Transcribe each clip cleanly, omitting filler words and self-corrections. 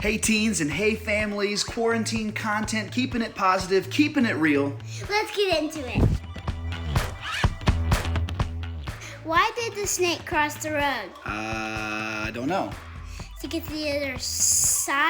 Hey teens and hey families, quarantine content, keeping it positive, keeping it real. Let's get into it. Why did the snake cross the road? I don't know. To get to the other side.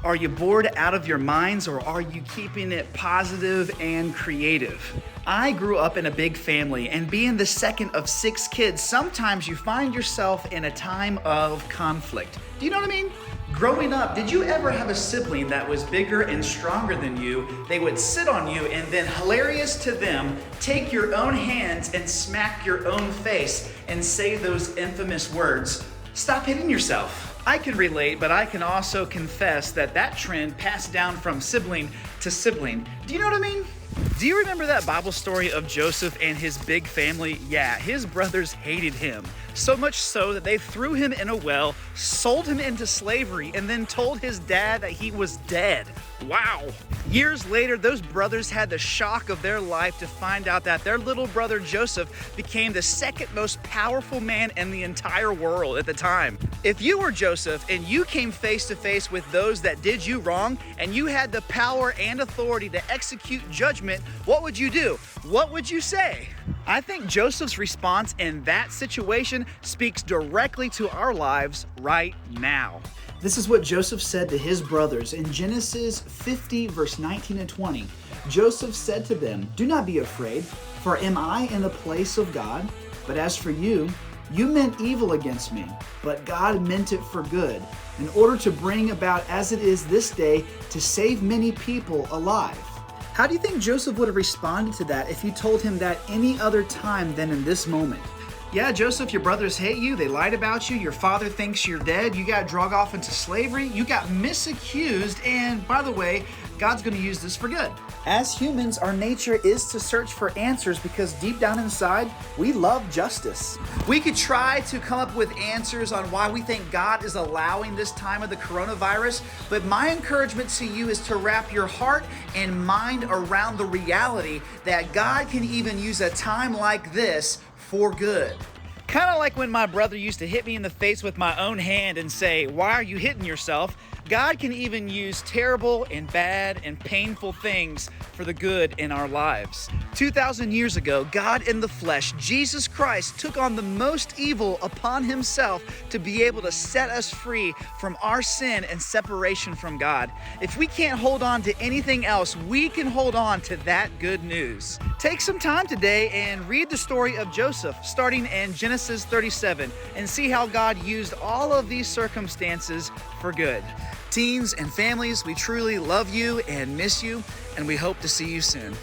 Are you bored out of your minds, or are you keeping it positive and creative? I grew up in a big family, and being the second of 6 kids, sometimes you find yourself in a time of conflict. Do you know what I mean? Growing up, did you ever have a sibling that was bigger and stronger than you? They would sit on you and then, hilarious to them, take your own hands and smack your own face and say those infamous words, "Stop hitting yourself." I can relate, but I can also confess that trend passed down from sibling to sibling. Do you know what I mean? Do you remember that Bible story of Joseph and his big family? Yeah, his brothers hated him. So much so that they threw him in a well, sold him into slavery, and then told his dad that he was dead. Wow. Years later, those brothers had the shock of their life to find out that their little brother Joseph became the second most powerful man in the entire world at the time. If you were Joseph and you came face to face with those that did you wrong, and you had the power and authority to execute judgment, what would you do? What would you say? I think Joseph's response in that situation speaks directly to our lives right now. This is what Joseph said to his brothers in Genesis 50, verse 19 and 20. Joseph said to them, "Do not be afraid, for am I in the place of God? But as for you, you meant evil against me, but God meant it for good, in order to bring about as it is this day, to save many people alive." How do you think Joseph would have responded to that if you told him that any other time than in this moment? Yeah, Joseph, your brothers hate you, they lied about you, your father thinks you're dead, you got dragged off into slavery, you got misaccused, and by the way, God's gonna use this for good. As humans, our nature is to search for answers because deep down inside, we love justice. We could try to come up with answers on why we think God is allowing this time of the coronavirus, but my encouragement to you is to wrap your heart and mind around the reality that God can even use a time like this for good. Kind of like when my brother used to hit me in the face with my own hand and say, "Why are you hitting yourself?" God can even use terrible and bad and painful things for the good in our lives. 2,000 years ago, God in the flesh, Jesus Christ, took on the most evil upon himself to be able to set us free from our sin and separation from God. If we can't hold on to anything else, we can hold on to that good news. Take some time today and read the story of Joseph, starting in Genesis 37, and see how God used all of these circumstances for good. Teens and families, we truly love you and miss you, and we hope to see you soon.